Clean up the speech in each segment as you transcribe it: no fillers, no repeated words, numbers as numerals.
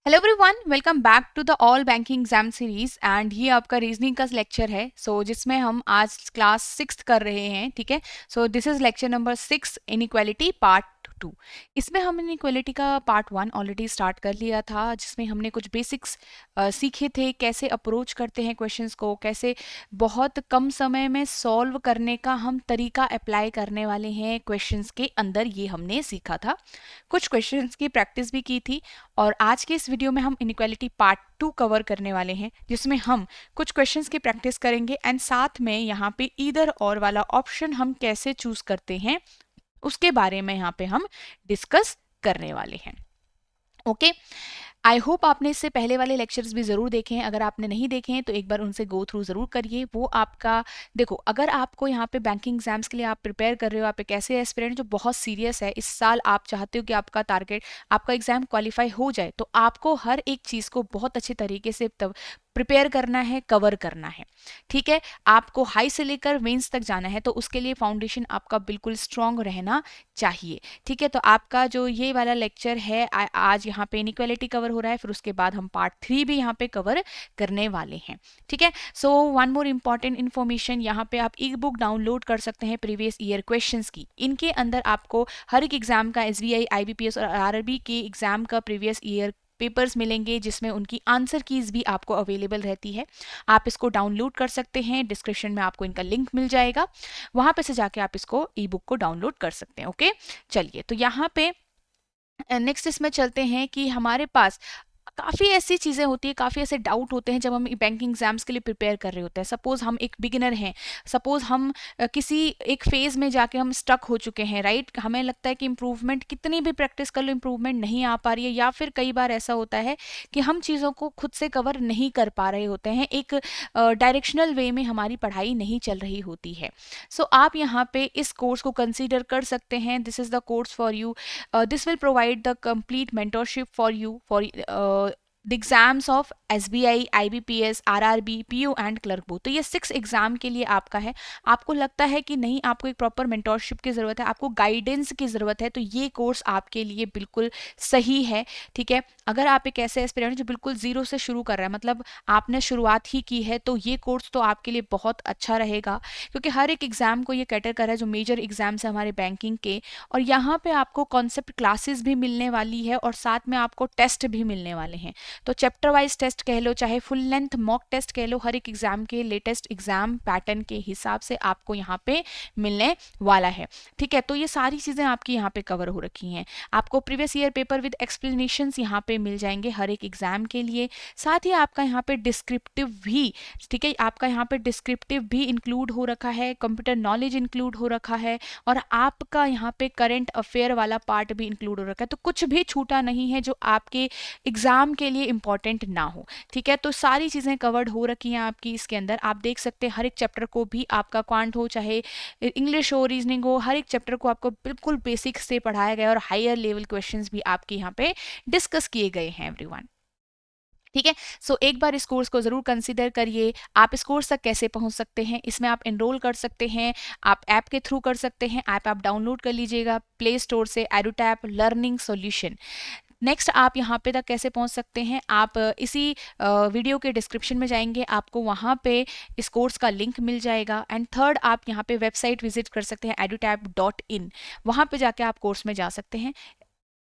Hello everyone, welcome back to the all banking exam series. And ये आपका reasoning का lecture है। जिसमें हम आज क्लास 6 कर रहे हैं। ठीक है, this is lecture number 6, inequality part 2। इसमें हम इनइक्वालिटी का पार्ट 1 ऑलरेडी स्टार्ट कर लिया था, जिसमें हमने कुछ बेसिक्स सीखे थे, कैसे अप्रोच करते हैं क्वेश्चंस को, कैसे बहुत कम समय में सॉल्व करने का हम तरीका अप्लाई करने वाले हैं क्वेश्चंस के अंदर, ये हमने सीखा था। कुछ क्वेश्चंस की प्रैक्टिस भी की थी। और आज के इस वीडियो में हम इनइक्वालिटी पार्ट 2 कवर करने वाले हैं, जिसमें हम कुछ क्वेश्चंस की प्रैक्टिस करेंगे एंड साथ में यहाँ पे ईदर और वाला ऑप्शन हम कैसे चूज करते हैं उसके बारे में यहाँ पे हम डिस्कस करने वाले हैं। ओके, आई होप आपने इससे पहले वाले लेक्चर्स भी ज़रूर देखे हैं। अगर आपने नहीं देखे हैं तो एक बार उनसे गो थ्रू ज़रूर करिए। वो आपका देखो, अगर आपको यहाँ पे बैंकिंग एग्जाम्स के लिए आप प्रिपेयर कर रहे हो, आप एक ऐसे एस्पिरेंट जो बहुत सीरियस है, इस साल आप चाहते हो कि आपका टारगेट, आपका एग्जाम क्वालिफाई हो जाए, तो आपको हर एक चीज़ को बहुत अच्छे तरीके से तब प्रिपेयर करना है, कवर करना है। ठीक है, आपको हाई से लेकर मेंस तक जाना है, तो उसके लिए फाउंडेशन आपका बिल्कुल स्ट्रांग रहना चाहिए। ठीक है, तो आपका जो ये वाला लेक्चर है आज यहाँ पे इनइक्वालिटी कवर हो रहा है, फिर उसके बाद हम पार्ट 3 भी यहाँ पे कवर करने वाले हैं। ठीक है, वन मोर इम्पॉर्टेंट इन्फॉर्मेशन, यहाँ पे आप ई बुक डाउनलोड कर सकते हैं प्रीवियस ईयर क्वेश्चंस की। इनके अंदर आपको हर एक एग्जाम का एसबीआई, आईबीपीएस और आरआरबी के एग्जाम का प्रीवियस ईयर पेपर्स मिलेंगे, जिसमें उनकी आंसर कीज भी आपको अवेलेबल रहती है। आप इसको डाउनलोड कर सकते हैं, डिस्क्रिप्शन में आपको इनका लिंक मिल जाएगा, वहां पे से जाके आप इसको ई बुक को डाउनलोड कर सकते हैं। ओके, चलिए, तो यहाँ पे नेक्स्ट इसमें चलते हैं कि हमारे पास काफ़ी ऐसी चीज़ें होती है, काफ़ी ऐसे डाउट होते हैं जब हम बैंकिंग एग्जाम्स के लिए प्रिपेयर कर रहे होते हैं। सपोज हम एक बिगिनर हैं, सपोज हम किसी एक फेज़ में जाके हम स्टक हो चुके हैं, राइट। हमें लगता है कि इम्प्रूवमेंट कितनी भी प्रैक्टिस कर लो, इम्प्रूवमेंट नहीं आ पा रही है, या फिर कई बार ऐसा होता है कि हम चीज़ों को खुद से कवर नहीं कर पा रहे होते हैं, एक डायरेक्शनल वे में हमारी पढ़ाई नहीं चल रही होती है। आप यहाँ पे इस कोर्स को कंसिडर कर सकते हैं। This is the course for you. This will provide the complete mentorship for you for the exams of SBI, IBPS, RRB, PO and clerk board. तो ये 6 एग्जाम के लिए आपका है। आपको लगता है कि नहीं, आपको एक प्रॉपर मेंटोरशिप की ज़रूरत है, आपको गाइडेंस की ज़रूरत है, तो ये कोर्स आपके लिए बिल्कुल सही है। ठीक है, अगर आप एक ऐसे एस्पिरेंट जो बिल्कुल ज़ीरो से शुरू कर रहा है, मतलब आपने शुरुआत ही की है, तो ये कोर्स तो आपके लिए बहुत अच्छा रहेगा, क्योंकि हर एक एग्ज़ाम को ये कैटर कर रहा है जो मेजर एग्जाम्स है हमारे बैंकिंग के। और यहाँ पे आपको कॉन्सेप्ट क्लासेस भी मिलने वाली है और साथ में आपको टेस्ट भी मिलने वाले हैं। तो चैप्टर वाइज टेस्ट कह लो, चाहे फुल लेंथ मॉक टेस्ट कह लो, हर एक एग्जाम के लेटेस्ट एग्जाम पैटर्न के हिसाब से आपको यहाँ पे मिलने वाला है। ठीक है, तो ये सारी चीज़ें आपकी यहाँ पे कवर हो रखी हैं। आपको previous year paper with explanations यहाँ पे मिल जाएंगे हर एक एग्जाम के लिए। साथ ही आपका यहाँ पे डिस्क्रिप्टिव भी, ठीक है, आपका यहाँ पे डिस्क्रिप्टिव भी इंक्लूड हो रखा है, कंप्यूटर नॉलेज इंक्लूड हो रखा है, और आपका यहाँ पे करंट अफेयर वाला पार्ट भी इंक्लूड हो रखा है। तो कुछ भी छूटा नहीं है जो आपके एग्जाम के लिए इंपॉर्टेंट ना हो। ठीक है, तो सारी चीज़ें कवर्ड हो रखी हैं आपकी इसके अंदर। आप देख सकते हैं हर एक चैप्टर को भी, आपका क्वांट हो चाहे इंग्लिश हो, रीजनिंग हो, हर एक चैप्टर को आपको बिल्कुल बेसिक से पढ़ाया गया और हायर लेवल क्वेश्चंस भी आपके यहाँ पे डिस्कस किए गए हैं एवरीवन। ठीक है, एक बार इस कोर्स को ज़रूर कंसिडर करिए। आप इस कोर्स तक कैसे पहुंच सकते हैं, इसमें आप एनरोल कर सकते हैं, आप ऐप के थ्रू कर सकते हैं। ऐप आप डाउनलोड कर लीजिएगा प्ले स्टोर से, एडुटैप लर्निंग सॉल्यूशन। नेक्स्ट, आप यहाँ पे तक कैसे पहुँच सकते हैं, आप इसी वीडियो के डिस्क्रिप्शन में जाएंगे, आपको वहाँ पे इस कोर्स का लिंक मिल जाएगा। एंड थर्ड, आप यहाँ पे वेबसाइट विजिट कर सकते हैं edutap.in, वहाँ पे जाके आप कोर्स में जा सकते हैं।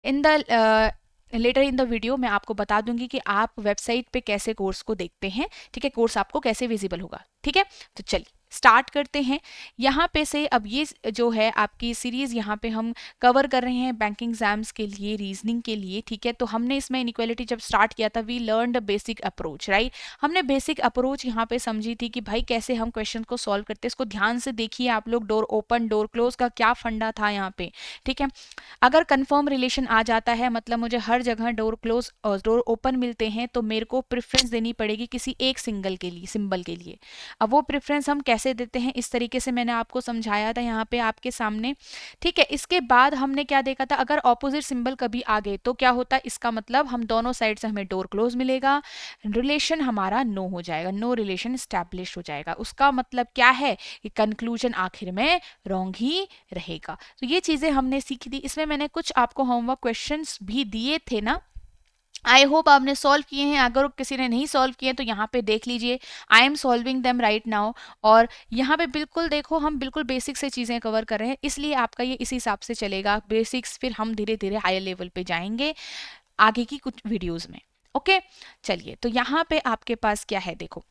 In the later in the video मैं आपको बता दूंगी कि आप वेबसाइट पे कैसे कोर्स को देखते हैं। ठीक है, कोर्स आपको कैसे विजिबल होगा। ठीक है, तो चलिए स्टार्ट करते हैं। यहाँ पे से अब ये जो है आपकी सीरीज, यहाँ पे हम कवर कर रहे हैं बैंकिंग एग्जाम्स के लिए, रीजनिंग के लिए। ठीक है, तो हमने इसमें इनइक्वालिटी जब स्टार्ट किया था, we learn the basic approach, right. हमने बेसिक अप्रोच यहाँ पे समझी थी कि भाई कैसे हम क्वेश्चन को सॉल्व करते हैं। इसको ध्यान से देखिए आप लोग, डोर ओपन डोर क्लोज का क्या फंडा था यहाँ पे। ठीक है, अगर कंफर्म रिलेशन आ जाता है, मतलब मुझे हर जगह डोर क्लोज और डोर ओपन मिलते हैं, तो मेरे को प्रेफरेंस देनी पड़ेगी किसी एक सिंगल के लिए, सिंबल के लिए। अब वो प्रेफरेंस हम कैसे देते हैं, इस तरीके से मैंने आपको समझाया था यहाँ पे आपके सामने। ठीक है, इसके बाद हमने क्या देखा था, अगर ऑपोजिट सिंबल कभी आ गए तो क्या होता है, इसका मतलब हम दोनों साइड से हमें डोर क्लोज मिलेगा, रिलेशन हमारा नो हो जाएगा, नो रिलेशन स्टैब्लिश हो जाएगा। उसका मतलब क्या है कि कंक्लूजन आखिर में रॉन्ग ही रहेगा। तो ये चीजें हमने सीखी थी। इसमें मैंने कुछ आपको होमवर्क क्वेश्चंस भी दिए थे ना, आई होप आपने सॉल्व किए हैं, अगर किसी ने नहीं सॉल्व किए तो यहाँ पे देख लीजिए, I am solving them right now. और यहाँ पे बिल्कुल देखो, हम बिल्कुल बेसिक से चीज़ें कवर कर रहे हैं, इसलिए आपका ये इसी हिसाब से चलेगा बेसिक्स, फिर हम धीरे धीरे हायर लेवल पे जाएंगे आगे की कुछ वीडियोज़ में। ओके, चलिए, तो यहाँ पे आपके पास क्या है, देखो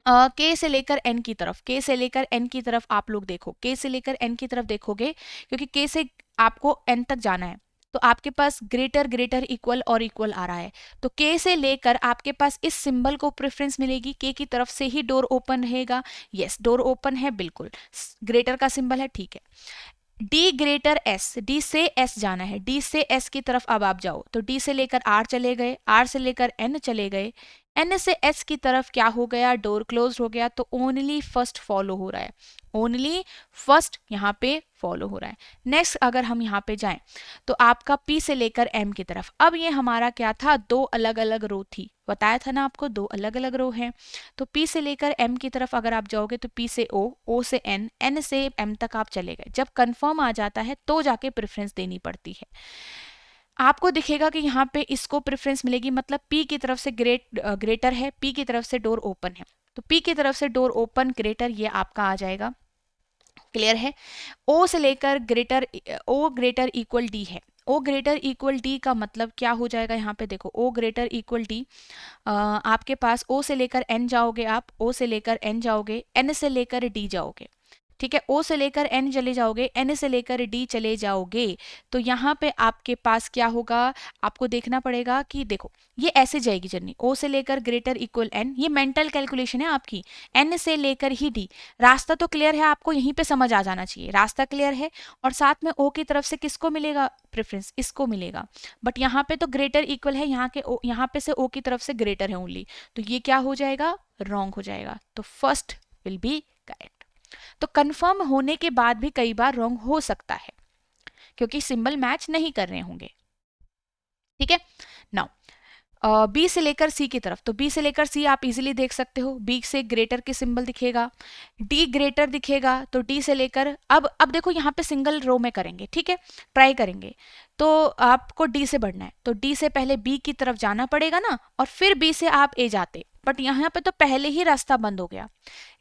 के से लेकर एन की तरफ, के से लेकर एन की तरफ आप लोग देखो, के से लेकर एन की तरफ देखोगे, क्योंकि के से आपको एन तक जाना है, तो आपके पास ग्रेटर ग्रेटर इक्वल और इक्वल आ रहा है, तो के से लेकर आपके पास इस सिंबल को प्रेफरेंस मिलेगी, के की तरफ से ही डोर ओपन रहेगा। यस, डोर ओपन है, बिल्कुल ग्रेटर का सिंबल है, ठीक है। डी ग्रेटर एस, डी से एस जाना है, डी से एस की तरफ अब आप जाओ, तो डी से लेकर आर चले गए, आर से लेकर एन चले गए, एन से एस की तरफ क्या हो गया, डोर क्लोज हो गया, तो ओनली फर्स्ट फॉलो हो रहा है, ओनली फर्स्ट यहाँ पे फॉलो हो रहा है। नेक्स्ट अगर हम यहाँ पे जाएं तो आपका पी से लेकर एम की तरफ, अब ये हमारा क्या था, दो अलग अलग रो थी, बताया था ना आपको, दो अलग अलग रो हैं। तो पी से लेकर एम की तरफ अगर आप जाओगे तो पी से ओ से एन, एन से एम तक आप चले गए। जब कंफर्म आ जाता है तो जाके प्रेफरेंस देनी पड़ती है। आपको दिखेगा कि यहाँ पे इसको प्रेफरेंस मिलेगी, मतलब पी की तरफ से ग्रेटर है, पी की तरफ से डोर ओपन है, तो पी की तरफ से डोर ओपन ग्रेटर, ये आपका आ जाएगा। क्लियर है। ओ से लेकर ग्रेटर, ओ ग्रेटर इक्वल डी है, ओ ग्रेटर इक्वल डी का मतलब क्या हो जाएगा, यहाँ पे देखो ओ ग्रेटर इक्वल डी, आपके पास ओ से लेकर एन जाओगे, आप ओ से लेकर एन जाओगे, एन से लेकर डी जाओगे, ठीक है, ओ से लेकर एन चले जाओगे, एन से लेकर डी चले जाओगे, तो यहाँ पे आपके पास क्या होगा, आपको देखना पड़ेगा कि देखो ये ऐसे जाएगी जर्नी, ओ से लेकर ग्रेटर इक्वल एन, ये मेंटल कैलकुलेशन है आपकी, एन से लेकर ही डी, रास्ता तो क्लियर है, आपको यहीं पे समझ आ जाना चाहिए, रास्ता क्लियर है, और साथ में ओ की तरफ से किसको मिलेगा प्रेफरेंस, इसको मिलेगा, बट यहाँ पे तो ग्रेटर इक्वल है, यहाँ के यहाँ पे से ओ की तरफ से ग्रेटर है ओनली, तो ये क्या हो जाएगा, रॉन्ग हो जाएगा, तो फर्स्ट विल बी करेक्ट। तो कंफर्म होने के बाद भी कई बार रॉन्ग हो सकता है, क्योंकि सिंबल मैच नहीं कर रहे होंगे, ठीक है। नाउ बी से लेकर सी की तरफ, तो बी से लेकर सी आप इजीली देख सकते हो, बी से ग्रेटर के सिंबल दिखेगा, डी ग्रेटर दिखेगा, तो डी से लेकर अब देखो यहाँ पे सिंगल रो में करेंगे, ठीक है, ट्राई करेंगे, तो आपको डी से बढ़ना है, तो डी से पहले बी की तरफ जाना पड़ेगा ना, और फिर बी से आप ए जाते, बट यहाँ पे तो पहले ही रास्ता बंद हो गया,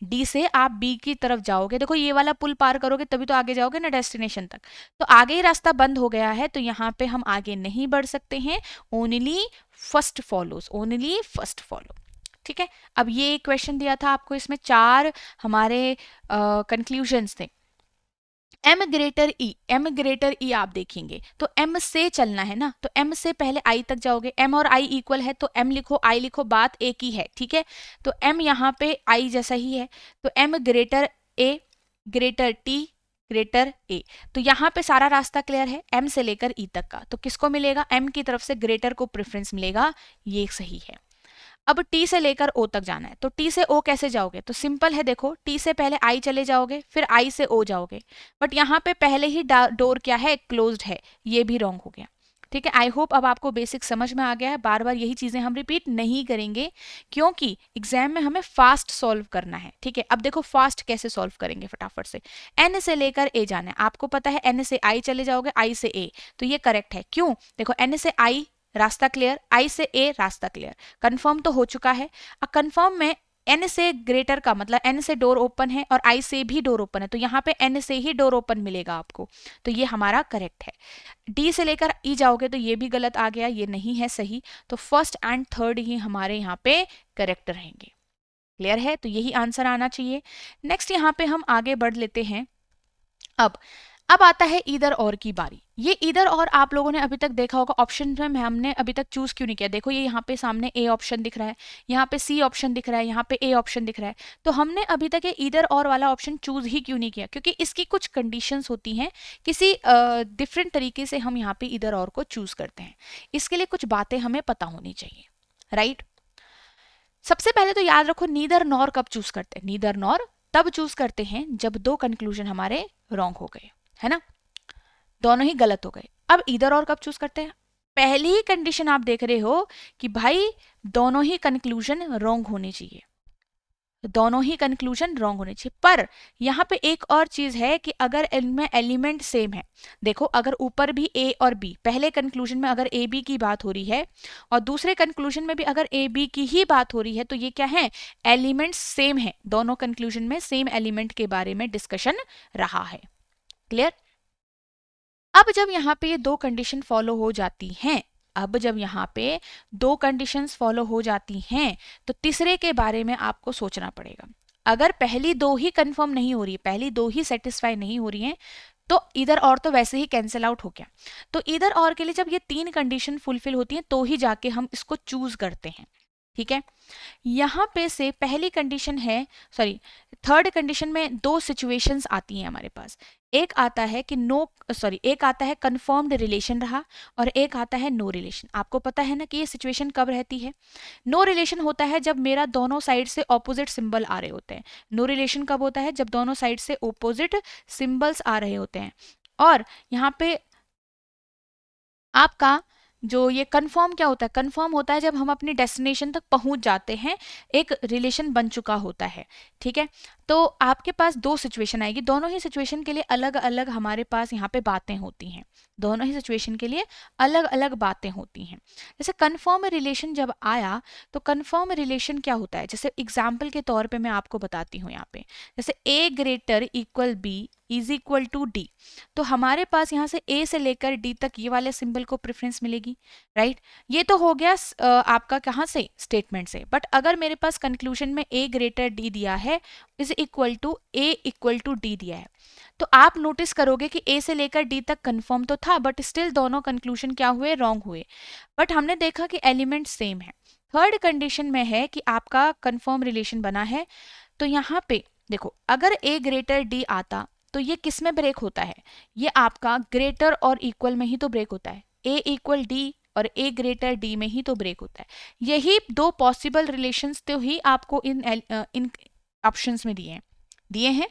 डी से आप बी की तरफ जाओगे, देखो ये वाला पुल पार करोगे तभी तो आगे जाओगे ना डेस्टिनेशन तक, तो आगे ही रास्ता बंद हो गया है, तो यहाँ पे हम आगे नहीं बढ़ सकते हैं, only first follows, only first follow, ठीक है। अब ये क्वेश्चन दिया था आपको, इसमें चार हमारे कंक्लूजन्स थे। एम ग्रेटर ई, एम ग्रेटर ई आप देखेंगे तो एम से चलना है ना, तो एम से पहले आई तक जाओगे, एम और आई इक्वल है तो एम लिखो आई लिखो, बात एक ही है, ठीक है, तो एम यहाँ पे आई जैसा ही है, तो एम ग्रेटर ए ग्रेटर टी ग्रेटर ए, तो यहाँ पे सारा रास्ता क्लियर है एम से लेकर ई तक का, तो किसको मिलेगा, एम की तरफ से ग्रेटर को प्रेफरेंस मिलेगा, ये सही है। अब टी से लेकर ओ तक जाना है, तो टी से ओ कैसे जाओगे, तो सिंपल है, देखो टी से पहले आई चले जाओगे, फिर आई से ओ जाओगे, बट यहाँ पे पहले ही डोर क्या है, क्लोज्ड है, ये भी रॉन्ग हो गया, ठीक है। आई होप अब आपको बेसिक समझ में आ गया है, बार बार यही चीजें हम रिपीट नहीं करेंगे, क्योंकि एग्जाम में हमें फास्ट सॉल्व करना है, ठीक है। अब देखो फास्ट कैसे सॉल्व करेंगे फटाफट से, एन से लेकर ए जाना है, आपको पता है एन से आई चले जाओगे, आई से ए, तो ये करेक्ट है, क्यों, देखो एन से आई रास्ता क्लियर, आई से ए रास्ता क्लियर, कंफर्म तो हो चुका है। अब कंफर्म में एन से ग्रेटर का मतलब एन से डोर ओपन है और आई से भी डोर ओपन है, तो यहाँ पे एन से ही डोर ओपन मिलेगा आपको, तो ये हमारा करेक्ट है। डी से लेकर ई जाओगे तो ये भी गलत आ गया, ये नहीं है सही, तो फर्स्ट एंड थर्ड ही हमारे यहाँ पे करेक्ट रहेंगे। क्लियर है, तो यही आंसर आना चाहिए। नेक्स्ट यहाँ पे हम आगे बढ़ लेते हैं। अब आता है इधर और की बारी। ये इधर और आप लोगों ने अभी तक देखा होगा, ऑप्शन में हमने अभी तक चूज क्यों नहीं किया, देखो ये यहाँ पे सामने ए ऑप्शन दिख रहा है, यहाँ पे सी ऑप्शन दिख रहा है, यहाँ पे ए ऑप्शन दिख रहा है, तो हमने अभी तक ये इधर और वाला ऑप्शन चूज ही क्यों नहीं किया, क्योंकि इसकी कुछ कंडीशंस होती हैं, किसी डिफरेंट तरीके से हम यहाँ पे इधर और को चूज करते हैं, इसके लिए कुछ बातें हमें पता होनी चाहिए, राइट। सबसे पहले तो याद रखो नीदर नॉर कब चूज करते हैं, नीदर नॉर तब चूज करते हैं जब दो कंक्लूजन हमारे रॉन्ग हो गए, है ना, दोनों ही गलत हो गए। अब इधर और कब चूज करते हैं, पहली ही कंडीशन आप देख रहे हो कि भाई दोनों ही कंक्लूजन रॉन्ग होने चाहिए, दोनों ही कंक्लूजन रॉन्ग होने चाहिए। पर यहाँ पे एक और चीज है कि अगर इनमें एलिमेंट सेम है, देखो अगर ऊपर भी ए और बी, पहले कंक्लूजन में अगर ए बी की बात हो रही है और दूसरे कंक्लूजन में भी अगर ए बी की ही बात हो रही है, तो ये क्या है, एलिमेंट सेम है, दोनों कंक्लूजन में सेम एलिमेंट के बारे में डिस्कशन रहा है। क्लियर? अब जब यहाँ पे ये दो कंडीशन फॉलो हो जाती हैं, अब जब यहाँ पे दो कंडीशंस फॉलो हो जाती हैं, तो तीसरे के बारे में आपको सोचना पड़ेगा। अगर पहली दो ही कंफर्म नहीं हो रही है, पहली दो ही सेटिस्फाई नहीं हो रही हैं, तो इधर और तो वैसे ही कैंसिल आउट हो गया। तो इधर और के लिए जब ये तीन कंडीशन फुलफिल होती हैं, तो ही जाके हम इसको चूज करते हैं। ठीक है, यहाँ पे से पहली कंडीशन है, सॉरी थर्ड कंडीशन में दो सिचुएशंस आती हैं हमारे पास। एक आता है कि एक आता है कंफर्म्ड रिलेशन रहा और एक आता है नो रिलेशन। आपको पता है ना कि ये सिचुएशन कब रहती है? नो रिलेशन होता है जब मेरा दोनों साइड से ऑपोजिट सिंबल आ रहे होते हैं। नो रिलेशन कब होता है? जब दोनों साइड से ऑपोजिट सिंबल्स आ रहे होते हैं। और यहाँ पे आपका जो ये कंफर्म क्या होता है? कंफर्म होता है जब हम अपनी डेस्टिनेशन तक पहुंच जाते हैं, एक रिलेशन बन चुका होता है। ठीक है, तो आपके पास दो सिचुएशन आएगी, दोनों ही सिचुएशन के लिए अलग अलग हमारे पास यहाँ पे बातें होती हैं। दोनों ही सिचुएशन के लिए अलग अलग बातें होती हैं। जैसे कंफर्म रिलेशन जब आया, तो कंफर्म रिलेशन क्या होता है, जैसे एग्जाम्पल के तौर पे मैं आपको बताती हूँ यहाँ पे। जैसे A greater equal B is equal to D, तो हमारे पास यहाँ से ए से लेकर डी तक ये वाले सिंबल को प्रेफरेंस मिलेगी। राइट, ये तो हो गया आपका कहाँ से, स्टेटमेंट से। बट अगर मेरे पास कंक्लूजन में ए ग्रेटर डी दिया है is equal to A equal to D दिया है, तो आप नोटिस करोगे कि ए से लेकर डी तक कंफर्म तो था, बट स्टिल दोनों कंक्लूजन क्या हुए, रॉन्ग हुए। बट हमने देखा कि एलिमेंट सेम है। थर्ड कंडीशन में है कि आपका कंफर्म रिलेशन बना है, तो यहाँ पे देखो अगर ए ग्रेटर डी आता तो ये किस में ब्रेक होता है? ये आपका ग्रेटर और इक्वल में ही तो ब्रेक होता है। ए इक्वल डी और ए ग्रेटर डी में ही तो ब्रेक होता है। यही दो पॉसिबल रिलेशंस तो ही आपको इन ऑप्शंस में दिए हैं।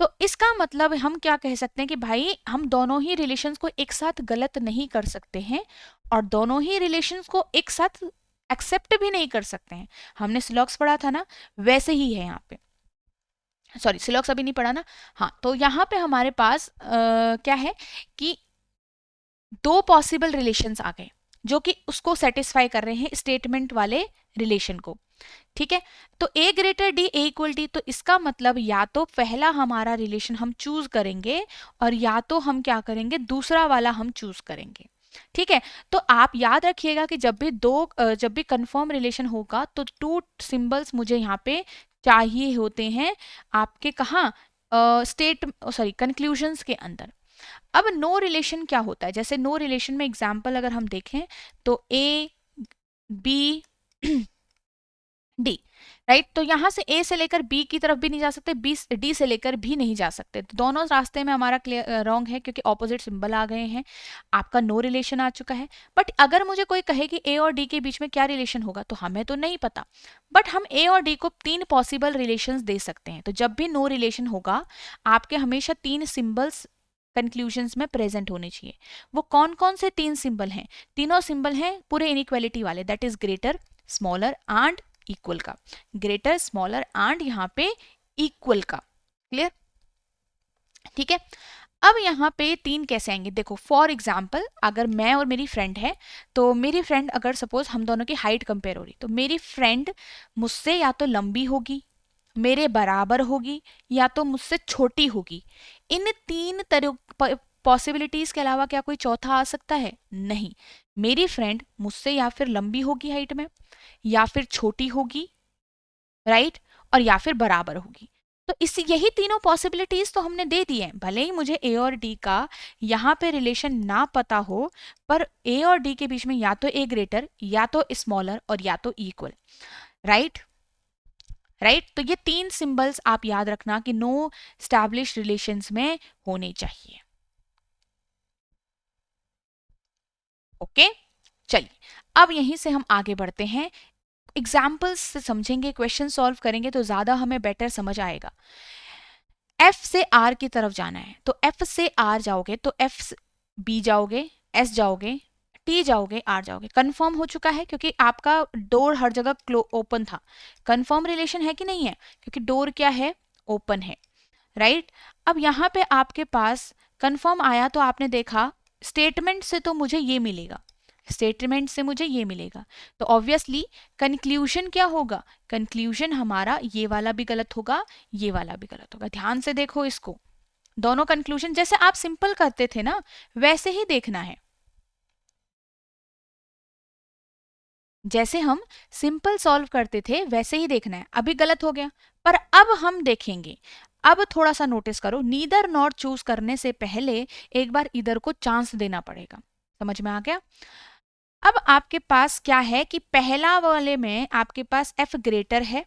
तो इसका मतलब हम क्या कह सकते हैं कि भाई हम दोनों ही रिलेशंस को एक साथ गलत नहीं कर सकते हैं और दोनों ही रिलेशंस को एक साथ एक्सेप्ट भी नहीं कर सकते हैं। हमने सिलॉक्स पढ़ा था ना, वैसे ही है यहाँ पे। सॉरी, सिलॉक्स अभी नहीं पढ़ा ना। हाँ, तो यहाँ पे हमारे पास क्या है कि दो पॉसिबल रिलेशंस आ गए जो कि उसको सेटिस्फाई कर रहे हैं, स्टेटमेंट वाले रिलेशन को। ठीक है, तो A greater D A equal D, तो इसका मतलब या तो पहला हमारा रिलेशन हम चूज करेंगे और या तो हम क्या करेंगे, दूसरा वाला हम चूज करेंगे। ठीक है, तो आप याद रखिएगा कि जब भी कंफर्म रिलेशन होगा तो टू सिंबल्स मुझे यहाँ पे चाहिए होते हैं आपके कहाँ, कंक्लूजन्स के अंदर। अब नो रिलेशन क्या होता है? जैसे नो रिलेशन में एग्जाम्पल अगर हम देखें तो ए बी डी, राइट, तो यहां से ए से लेकर बी की तरफ भी नहीं जा सकते, बी डी से लेकर भी नहीं जा सकते, तो दोनों रास्ते में हमारा रॉन्ग है क्योंकि ऑपोजिट सिंबल आ गए हैं, आपका नो रिलेशन आ चुका है। बट अगर मुझे कोई कहे कि ए और डी के बीच में क्या रिलेशन होगा, तो हमें तो नहीं पता, बट हम ए और डी को तीन पॉसिबल रिलेशंस दे सकते हैं। तो जब भी नो रिलेशन होगा, आपके हमेशा तीन सिंबल्स कंक्लूजन्स में प्रेजेंट होने चाहिए। वो कौन कौन से तीन सिंबल हैं? तीनों सिंबल हैं पूरे इनइक्वालिटी वाले, that is greater, smaller and equal का। ग्रेटर, स्मॉलर एंड यहाँ पे इक्वल का। क्लियर? ठीक है, अब यहाँ पे तीन कैसे आएंगे? देखो, फॉर एग्जाम्पल अगर मैं और मेरी फ्रेंड है, तो मेरी फ्रेंड अगर सपोज हम दोनों की हाइट कंपेयर हो रही, तो मेरी फ्रेंड मुझसे या तो लंबी होगी, मेरे बराबर होगी, या तो मुझसे छोटी होगी। इन तीन तरह पॉसिबिलिटीज के अलावा क्या कोई चौथा आ सकता है? नहीं। मेरी फ्रेंड मुझसे या फिर लंबी होगी हाइट में, या फिर छोटी होगी, राइट, और या फिर बराबर होगी। तो इस यही तीनों पॉसिबिलिटीज तो हमने दे दी हैं। भले ही मुझे ए और डी का यहाँ पे रिलेशन ना पता हो, पर ए और डी के बीच में या तो ए ग्रेटर, या तो स्मॉलर, और या तो इक्वल, राइट। तो ये तीन सिंबल्स आप याद रखना कि नो स्टैब्लिश रिलेशंस में होने चाहिए। ओके, चलिए अब यहीं से हम आगे बढ़ते हैं, एग्जाम्पल्स से समझेंगे, क्वेश्चन सॉल्व करेंगे तो ज्यादा हमें बेटर समझ आएगा। एफ से आर की तरफ जाना है, तो एफ से आर जाओगे तो एफ बी जाओगे, एस जाओगे, टी जाओगे आर जाओगे, कंफर्म हो चुका है क्योंकि आपका डोर हर जगह ओपन था। कंफर्म रिलेशन है कि नहीं है, क्योंकि डोर क्या है, ओपन है, राइट। अब यहाँ पे आपके पास कंफर्म आया तो आपने देखा स्टेटमेंट से तो मुझे ये मिलेगा, स्टेटमेंट से मुझे ये मिलेगा, तो ऑब्वियसली कंक्लूजन क्या होगा, कंक्लूजन हमारा ये वाला भी गलत होगा, ये वाला भी गलत होगा। ध्यान से देखो इसको, दोनों कंक्लूजन जैसे आप सिंपल करते थे ना वैसे ही देखना है, जैसे हम सिंपल सॉल्व करते थे वैसे ही देखना है। अभी गलत हो गया, पर अब हम देखेंगे। अब थोड़ा सा नोटिस करो, नीदर नॉट चूज करने से पहले एक बार इधर को चांस देना पड़ेगा। समझ में आ गया। अब आपके पास क्या है कि पहला वाले में आपके पास एफ ग्रेटर है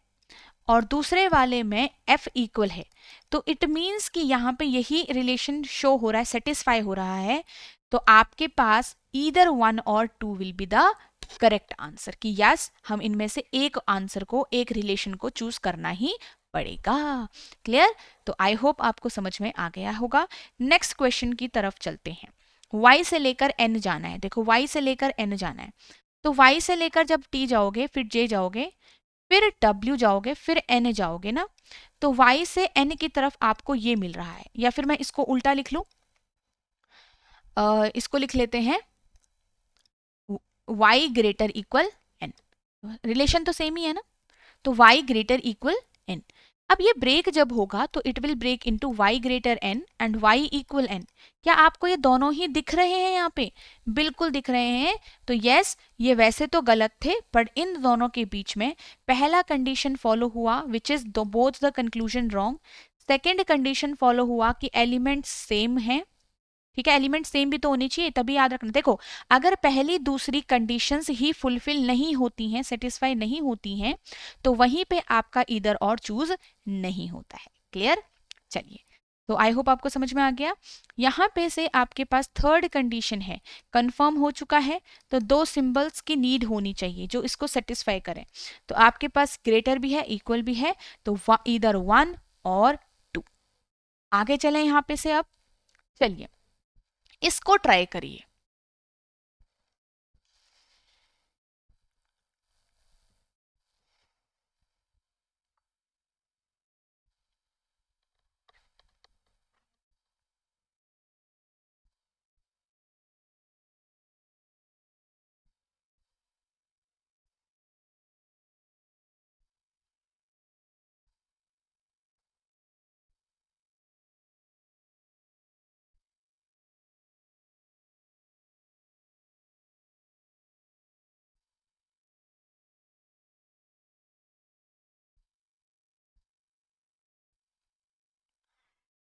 और दूसरे वाले में एफ इक्वल है, तो इट मीन्स कि यहाँ पे यही रिलेशन शो हो रहा है, सेटिस्फाई हो रहा है। तो आपके पास ईदर वन और two will be the correct answer, कि यस हम इनमें से एक आंसर को, एक रिलेशन को चूज करना ही पड़ेगा। क्लियर। तो आई होप आपको समझ में आ गया होगा। नेक्स्ट क्वेश्चन की तरफ चलते हैं। y से लेकर n जाना है, देखो y से लेकर n जाना है, तो y से लेकर जब t जाओगे फिर j जाओगे फिर w जाओगे फिर n जाओगे ना, तो y से n की तरफ आपको ये मिल रहा है, या फिर मैं इसको उल्टा लिख लूं, इसको लिख लेते हैं y greater equal n, relation तो सेम ही है ना, तो y ग्रेटर इक्वल n। अब ये ब्रेक जब होगा तो it will break into y greater n and y equal n। क्या आपको ये दोनों ही दिख रहे हैं यहाँ पे, बिल्कुल दिख रहे हैं। तो यस ये वैसे तो गलत थे, पर इन दोनों के बीच में पहला कंडीशन फॉलो हुआ which is both the conclusion wrong. Second condition follow हुआ कि एलिमेंट सेम है, ठीक है, एलिमेंट सेम भी तो होनी चाहिए, तभी याद रखना। देखो अगर पहली दूसरी कंडीशंस ही फुलफिल नहीं होती हैं, सेटिस्फाई नहीं होती हैं, तो वहीं पे आपका इधर और चूज नहीं होता है। क्लियर। चलिए, तो आई होप आपको समझ में आ गया। यहाँ पे से आपके पास थर्ड कंडीशन है, कंफर्म हो चुका है, तो दो सिंबल्स की नीड होनी चाहिए जो इसको सेटिस्फाई करें। तो आपके पास ग्रेटर भी है, इक्वल भी है, तो इधर वन और टू। आगे चलें यहाँ पे से अब, चलिए इसको ट्राई करिए।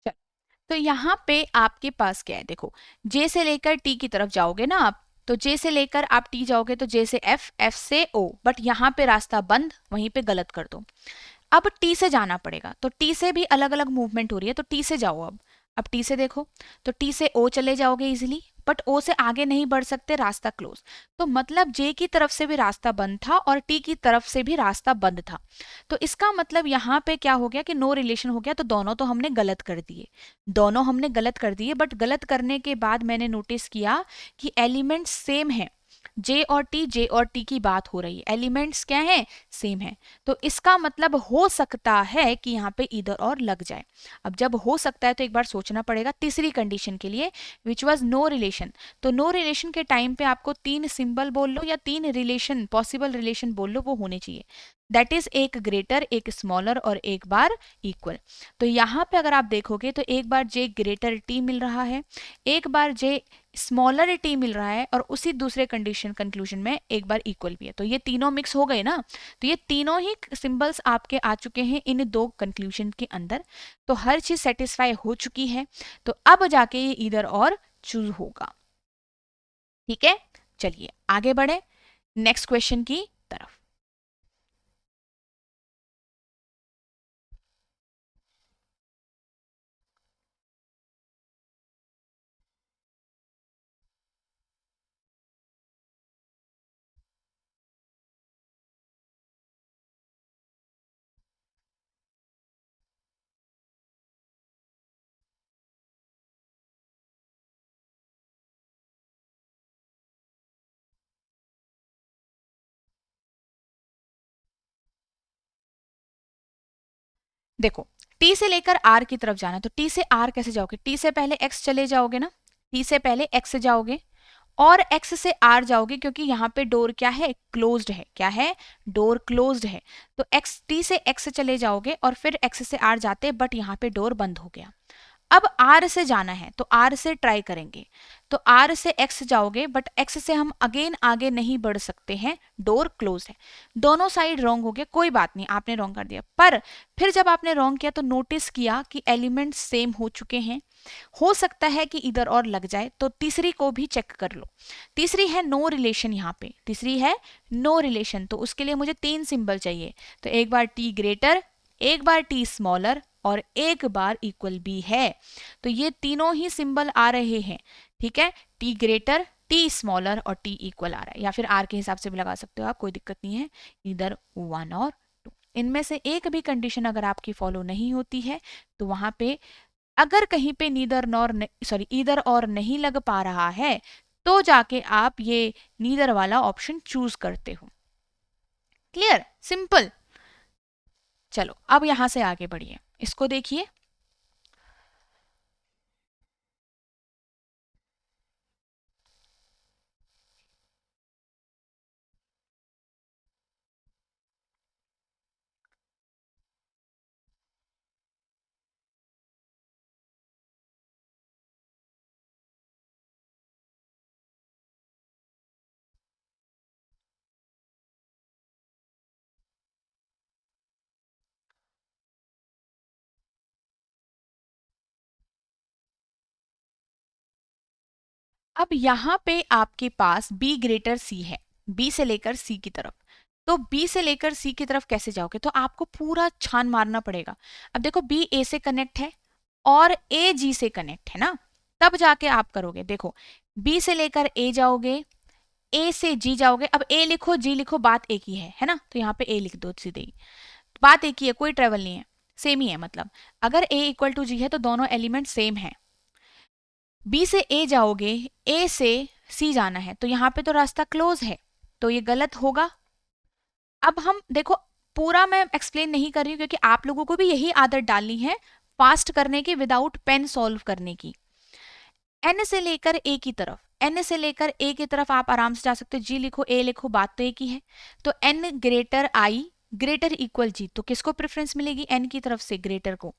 चल, तो यहाँ पे आपके पास क्या है, देखो जे से लेकर टी की तरफ जाओगे ना आप, तो जे से लेकर आप टी जाओगे तो जे से एफ, एफ से ओ, बट यहाँ पे रास्ता बंद, वहीं पे गलत कर दो। अब टी से जाना पड़ेगा, तो टी से भी अलग अलग मूवमेंट हो रही है, तो टी से जाओ अब टी से देखो, तो टी से ओ चले जाओगे इजिली, बट ओ से आगे नहीं बढ़ सकते, रास्ता क्लोज। तो मतलब जे की तरफ से भी रास्ता बंद था और टी की तरफ से भी रास्ता बंद था। तो इसका मतलब यहाँ पे क्या हो गया कि नो रिलेशन हो गया, तो दोनों तो हमने गलत कर दिए, दोनों हमने गलत कर दिए। बट गलत करने के बाद मैंने नोटिस किया कि एलिमेंट्स सेम है, जे और टी की बात हो रही है, एलिमेंट्स क्या है, सेम है। तो इसका मतलब हो सकता है कि यहाँ पे इधर और लग जाए। अब जब हो सकता है तो एक बार सोचना पड़ेगा तीसरी कंडीशन के लिए, विच वाज नो रिलेशन। तो नो रिलेशन के टाइम पे आपको तीन सिंबल बोल लो या तीन रिलेशन, पॉसिबल रिलेशन बोल लो, वो होने चाहिए। दैट इज एक ग्रेटर, एक स्मॉलर और एक बार इक्वल। तो यहाँ पे अगर आप देखोगे तो एक बार जे ग्रेटर टी मिल रहा है, एक बार जे स्मॉलर टी मिल रहा है, और उसी दूसरे कंडीशन कंक्लूजन में एक बार इक्वल भी है। तो ये तीनों मिक्स हो गए ना, तो ये तीनों ही सिंबल्स आपके आ चुके हैं इन दो कंक्लूजन के अंदर। तो हर चीज सेटिस्फाई हो चुकी है, तो अब जाके ये इधर और चूज होगा। ठीक है, चलिए आगे बढ़े नेक्स्ट क्वेश्चन की तरफ। देखो टी से लेकर आर की तरफ जाना, तो टी से आर कैसे जाओगे, टी से पहले एक्स चले जाओगे ना, टी से पहले एक्स जाओगे और एक्स से आर जाओगे, क्योंकि यहाँ पे डोर क्या है, क्लोज्ड है, क्या है, डोर क्लोज्ड है। तो एक्स टी से एक्स चले जाओगे और फिर एक्स से आर जाते, बट यहाँ पे डोर बंद हो गया। अब आर से जाना है तो आर से ट्राई करेंगे, तो आर से एक्स जाओगे, बट एक्स से हम अगेन आगे नहीं बढ़ सकते हैं, डोर क्लोज है। दोनों साइड रॉन्ग हो गया, कोई बात नहीं, आपने रॉन्ग कर दिया, पर फिर जब आपने रॉन्ग किया तो नोटिस किया कि एलिमेंट्स सेम हो चुके हैं, हो सकता है कि इधर और लग जाए, तो तीसरी को भी चेक कर लो। तीसरी है नो रिलेशन, यहाँ पे तीसरी है नो रिलेशन, तो उसके लिए मुझे 3 सिंबल चाहिए, तो एक बार टी ग्रेटर, एक बार टी स्मॉलर और एक बार इक्वल भी है। तो ये तीनों ही सिंबल आ रहे हैं, ठीक है, टी ग्रेटर, टी स्मॉलर और टी इक्वल आ रहा है, या फिर आर के हिसाब से भी लगा सकते हो आप, कोई दिक्कत नहीं है, इधर 1 और 2। इनमें से एक भी कंडीशन अगर आपकी फॉलो नहीं होती है तो वहां पे अगर कहीं पे नीदर नॉर सॉरी ईदर और नहीं लग पा रहा है, तो जाके आप ये नीदर वाला ऑप्शन चूज करते हो। Clear, simple. चलो अब यहां से आगे बढ़िए, इसको देखिए। अब यहाँ पे आपके पास B ग्रेटर C है, B से लेकर C की तरफ, तो B से लेकर C की तरफ कैसे जाओगे, तो आपको पूरा छान मारना पड़ेगा। अब देखो B A से कनेक्ट है और A G से कनेक्ट है ना, तब जाके आप करोगे। देखो B से लेकर A जाओगे, A से G जाओगे, अब A लिखो G लिखो, बात एक ही है ना, तो यहाँ पे A लिख दो सीधे ही, बात एक ही है, कोई ट्रेवल नहीं है, सेम ही है, मतलब अगर A इक्वल टू G है तो दोनों एलिमेंट सेम है। बी से ए जाओगे, ए से सी जाना है, तो यहाँ पे तो रास्ता क्लोज है, तो ये गलत होगा। अब हम देखो, पूरा मैं एक्सप्लेन नहीं कर रही हूँ क्योंकि आप लोगों को भी यही आदत डालनी है फास्ट करने की, विदाउट पेन सॉल्व करने की। एन से लेकर ए की तरफ, एन से लेकर ए की तरफ आप आराम से जा सकते हो, जी लिखो ए लिखो, बात तो एक ही है। तो एन ग्रेटर आई ग्रेटर इक्वल जी, तो किसको प्रेफरेंस मिलेगी, एन की तरफ से, ग्रेटर को,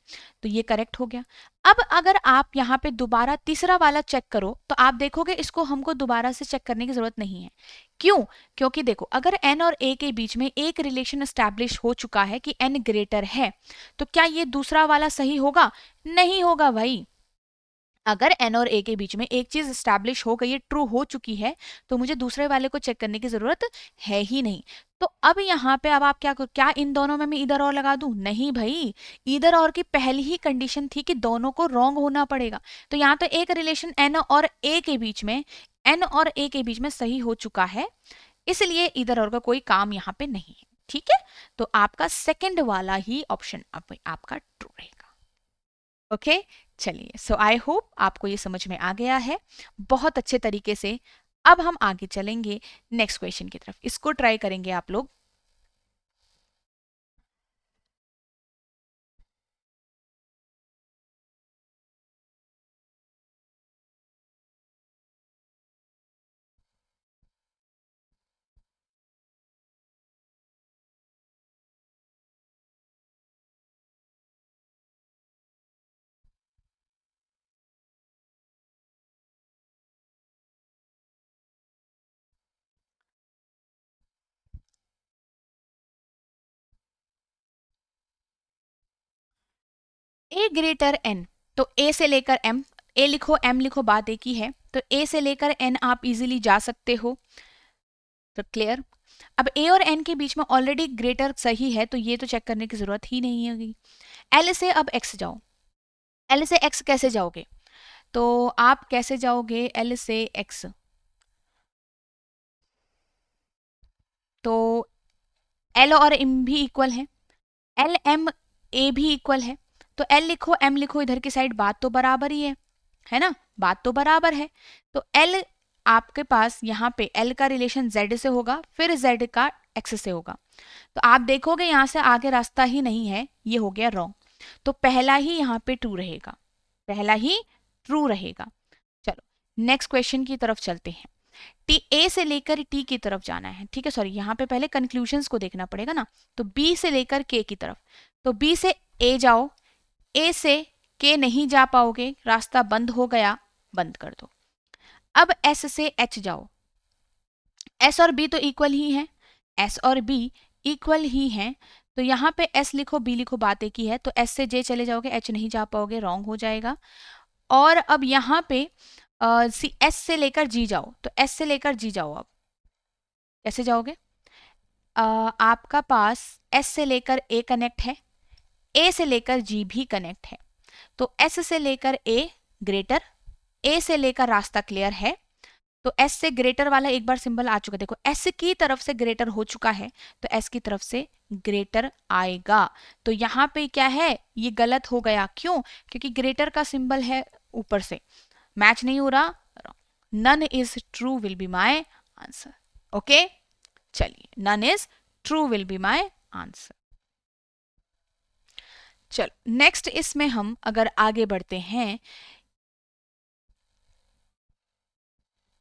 तो ये करेक्ट हो गया। अब अगर आप यहाँ पे दोबारा तीसरा वाला चेक करो तो आप देखोगे इसको हमको दोबारा से चेक करने की जरूरत नहीं है। क्यों, क्योंकि देखो अगर एन और ए के बीच में एक रिलेशन एस्टैब्लिश हो चुका है कि एन ग्रेटर है, तो क्या ये दूसरा वाला सही होगा, नहीं होगा भाई। अगर एन और ए के बीच में एक चीज स्टैब्लिश हो गई है, ट्रू हो चुकी है, तो मुझे दूसरे वाले को चेक करने की जरूरत है ही नहीं। तो अब यहाँ पे अब आप क्या करो, क्या इन दोनों में मैं इधर और लगा दूं, नहीं भाई, इधर और की पहली ही कंडीशन थी कि दोनों को रॉन्ग होना पड़ेगा। तो यहाँ तो एक रिलेशन एन और ए के बीच में, एन और ए के बीच में सही हो चुका है, इसलिए इधर और का कोई काम यहाँ पे नहीं है, ठीक है। तो आपका सेकंड वाला ही ऑप्शन अब आपका ट्रू रहेगा। ओके चलिए, सो आई होप आपको ये समझ में आ गया है बहुत अच्छे तरीके से। अब हम आगे चलेंगे नेक्स्ट क्वेश्चन की तरफ, इसको ट्राई करेंगे आप लोग। ए ग्रेटर एन, तो ए से लेकर एम, ए लिखो एम लिखो, बात एक ही है, तो ए से लेकर एन आप इजीली जा सकते हो, तो क्लियर। अब ए और एन के बीच में ऑलरेडी ग्रेटर सही है, तो ये तो चेक करने की जरूरत ही नहीं होगी। एल से अब एक्स जाओ, एल से एक्स कैसे जाओगे, तो आप कैसे जाओगे एल से एक्स, तो एल और एम भी इक्वल है, एल एम ए भी इक्वल है, तो एल लिखो एम लिखो इधर की साइड, बात तो बराबर ही है ना, बात तो बराबर है। तो एल आपके पास यहाँ पे एल का रिलेशन जेड से होगा, फिर जेड का एक्स से होगा, तो आप देखोगे यहाँ से आगे रास्ता ही नहीं है, ये हो गया रॉन्ग। तो पहला ही यहाँ पे ट्रू रहेगा, पहला ही ट्रू रहेगा। चलो नेक्स्ट क्वेश्चन की तरफ चलते हैं। टी ए से लेकर टी की तरफ जाना है, ठीक है, सॉरी यहाँ पे पहले कंक्लूजन्स को देखना पड़ेगा ना। तो बी से लेकर के की तरफ, तो बी से ए जाओ, ए से के नहीं जा पाओगे, रास्ता बंद हो गया, बंद कर दो। अब एस से एच जाओ, एस और बी तो इक्वल ही है, एस और बी इक्वल ही हैं, तो यहाँ पे एस लिखो बी लिखो, बात एक ही है। तो एस से जे चले जाओगे, एच नहीं जा पाओगे, रॉन्ग हो जाएगा। और अब यहाँ पे एस से लेकर जी जाओ, तो एस से लेकर जी जाओ, अब कैसे जाओगे? आपका पास एस से लेकर ए कनेक्ट है, ए से लेकर जी भी कनेक्ट है, तो एस से लेकर ए ग्रेटर, ए से लेकर रास्ता क्लियर है, तो एस से ग्रेटर वाला एक बार सिंबल आ चुका, देखो एस की तरफ से ग्रेटर हो चुका है, तो एस की तरफ से ग्रेटर आएगा। तो यहाँ पे क्या है, ये गलत हो गया, क्यों? क्योंकि ग्रेटर का सिंबल है ऊपर से, मैच नहीं हो रहा, none is true will be my answer. Okay, चलिए none is true will be my answer. चलो नेक्स्ट इसमें हम अगर आगे बढ़ते हैं,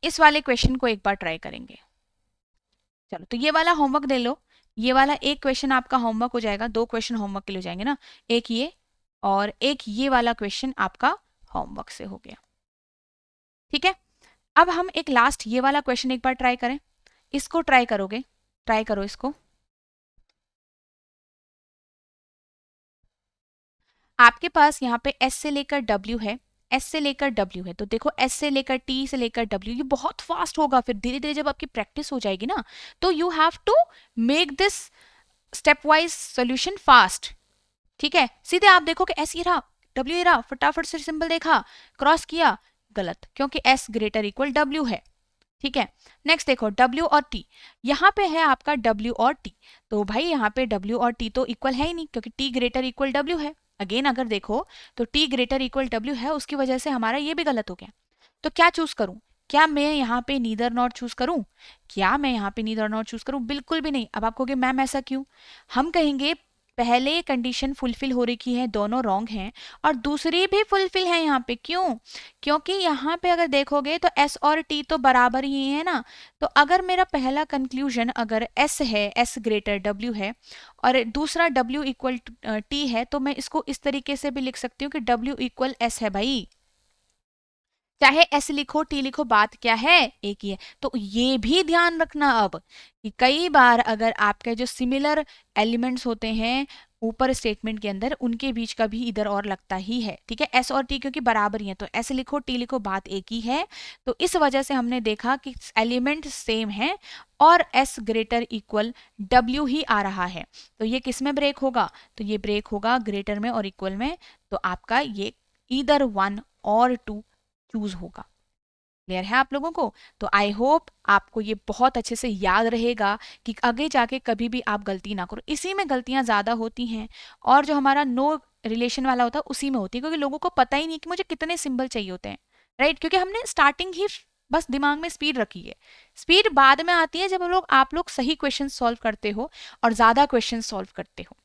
इस वाले क्वेश्चन को एक बार ट्राई करेंगे। चलो तो ये वाला होमवर्क दे लो, ये वाला एक क्वेश्चन आपका होमवर्क हो जाएगा, दो क्वेश्चन होमवर्क के लिए हो जाएंगे ना, एक ये और एक ये वाला क्वेश्चन आपका होमवर्क से हो गया, ठीक है। अब हम एक लास्ट ये वाला क्वेश्चन एक बार ट्राई करें, इसको ट्राई करोगे, ट्राई करो इसको। आपके पास यहाँ पे एस से लेकर डब्ल्यू है, एस से लेकर डब्ल्यू है, तो देखो एस से लेकर टी से लेकर डब्ल्यू, ये बहुत फास्ट होगा, फिर धीरे धीरे जब आपकी प्रैक्टिस हो जाएगी ना, तो you have to make this step wise solution fast, ठीक है। सीधे आप देखो कि एस ये रहा, डब्ल्यू ये रहा, फटाफट से सिंबल देखा, क्रॉस किया, गलत, क्योंकि एस ग्रेटर इक्वल डब्ल्यू है, ठीक है। नेक्स्ट देखो डब्ल्यू और टी, यहाँ पे है आपका डब्ल्यू और टी, तो भाई यहाँ पे डब्ल्यू और टी तो इक्वल है ही नहीं, क्योंकि टी ग्रेटर इक्वल डब्ल्यू है। अगेन अगर देखो तो टी ग्रेटर इक्वल डब्ल्यू है, उसकी वजह से हमारा ये भी गलत हो गया। तो क्या चूज करूं? क्या मैं यहाँ पे नीदर नॉट चूज करूं? क्या मैं यहाँ पे नीदर नॉट चूज करूं? बिल्कुल भी नहीं। अब आप कहोगे मैम ऐसा क्यों? हम कहेंगे पहले कंडीशन फुलफिल हो रही है, दोनों रॉन्ग हैं, और दूसरी भी फुलफिल है यहाँ पे, क्यों? क्योंकि यहाँ पे अगर देखोगे तो एस और टी तो बराबर ही है ना। तो अगर मेरा पहला कंक्लूजन अगर एस है, एस ग्रेटर डब्ल्यू है, और दूसरा डब्ल्यू इक्वल टी है, तो मैं इसको इस तरीके से भी लिख सकती हूँ कि डब्ल्यू इक्वल एस है भाई, चाहे एस लिखो टी लिखो, बात क्या है, एक ही है। तो ये भी ध्यान रखना अब कि कई बार अगर आपके जो सिमिलर एलिमेंट्स होते हैं ऊपर स्टेटमेंट के अंदर, उनके बीच का भी इधर और लगता ही है, ठीक है। एस और टी क्योंकि बराबर ही है, तो एस लिखो टी लिखो, बात एक ही है। तो इस वजह से हमने देखा कि एलिमेंट सेम है और एस ग्रेटर इक्वल डब्ल्यू ही आ रहा है, तो ये किस में ब्रेक होगा? तो ये ब्रेक होगा ग्रेटर में और इक्वल में। तो आपका ये ईदर वन और टू चूज होगा। क्लियर है आप लोगों को? तो आई होप आपको ये बहुत अच्छे से याद रहेगा कि आगे जाके कभी भी आप गलती ना करो। इसी में गलतियां ज्यादा होती हैं, और जो हमारा नो रिलेशन वाला होता है उसी में होती है, क्योंकि लोगों को पता ही नहीं कि मुझे कितने सिंबल चाहिए होते हैं, राइट? क्योंकि हमने स्टार्टिंग ही बस दिमाग में स्पीड रखी है। स्पीड बाद में आती है जब आप लोग सही क्वेश्चन सॉल्व करते हो और ज्यादा क्वेश्चन सॉल्व करते हो,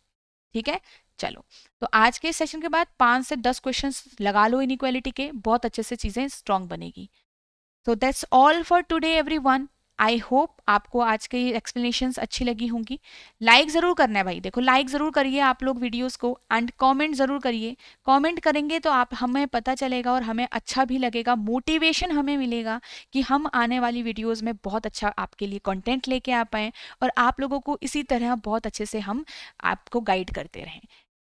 ठीक है। चलो, तो आज के सेशन के बाद 5 से 10 क्वेश्चंस लगा लो इनइक्वालिटी के, बहुत अच्छे से चीजें स्ट्रांग बनेगी। So that's all for today everyone. I hope आपको आज की एक्सप्लेनेशंस अच्छी लगी होंगी। लाइक जरूर करना है भाई, देखो लाइक जरूर करिए आप लोग वीडियोस को, एंड कमेंट जरूर करिए। कमेंट करेंगे तो आप हमें पता चलेगा और हमें अच्छा भी लगेगा, मोटिवेशन हमें मिलेगा कि हम आने वाली वीडियोस में बहुत अच्छा आपके लिए कंटेंट लेके आ पाएँ, और आप लोगों को इसी तरह बहुत अच्छे से हम आपको गाइड करते रहें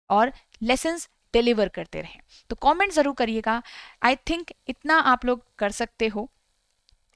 और लेसन्स डिलीवर करते रहें। तो कमेंट जरूर करिएगा, आई थिंक इतना आप लोग कर सकते हो,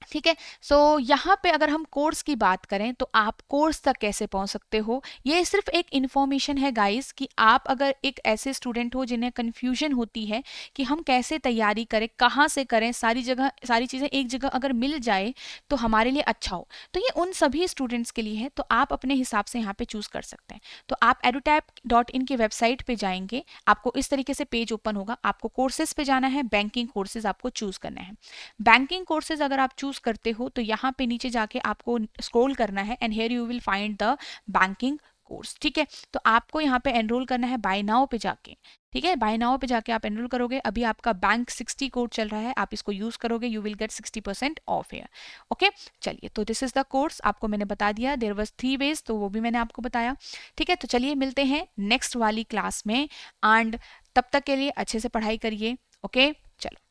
ठीक है। सो यहाँ पे अगर हम कोर्स की बात करें तो आप कोर्स तक कैसे पहुंच सकते हो, ये सिर्फ एक इन्फॉर्मेशन है गाइस, कि आप अगर एक ऐसे स्टूडेंट हो जिन्हें कन्फ्यूजन होती है कि हम कैसे तैयारी करें, कहाँ से करें, सारी जगह सारी चीज़ें एक जगह अगर मिल जाए तो हमारे लिए अच्छा हो, तो ये उन सभी स्टूडेंट्स के लिए है। तो आप अपने हिसाब से यहाँ पे चूज़ कर सकते हैं। तो आप edutap.in की वेबसाइट पे जाएंगे, आपको इस तरीके से पेज ओपन होगा, आपको कोर्सेज पे जाना है, बैंकिंग कोर्सेज आपको चूज़ करना है। बैंकिंग कोर्सेज अगर आप चूज करते हो तो यहाँ पे नीचे जाके आपको स्क्रॉल करना है, and here you will find the banking course, ठीक है। तो आपको यहाँ पे एनरोल करना है बाय नाउ पे जाके, ठीक है। बाय नाउ पे जाके आप एनरोल करोगे। अभी आपका बैंक 60 कोड चल रहा है, आप इसको यूज करोगे, you will get 60% of here. Okay, चलिए, तो दिस इज द कोर्स, आपको मैंने बता दिया। देयर वाज 3 वेज, तो वो भी मैंने आपको बताया, ठीक है। तो चलिए मिलते हैं नेक्स्ट वाली क्लास में, एंड तब तक के लिए अच्छे से पढ़ाई करिए। ओके, चलो।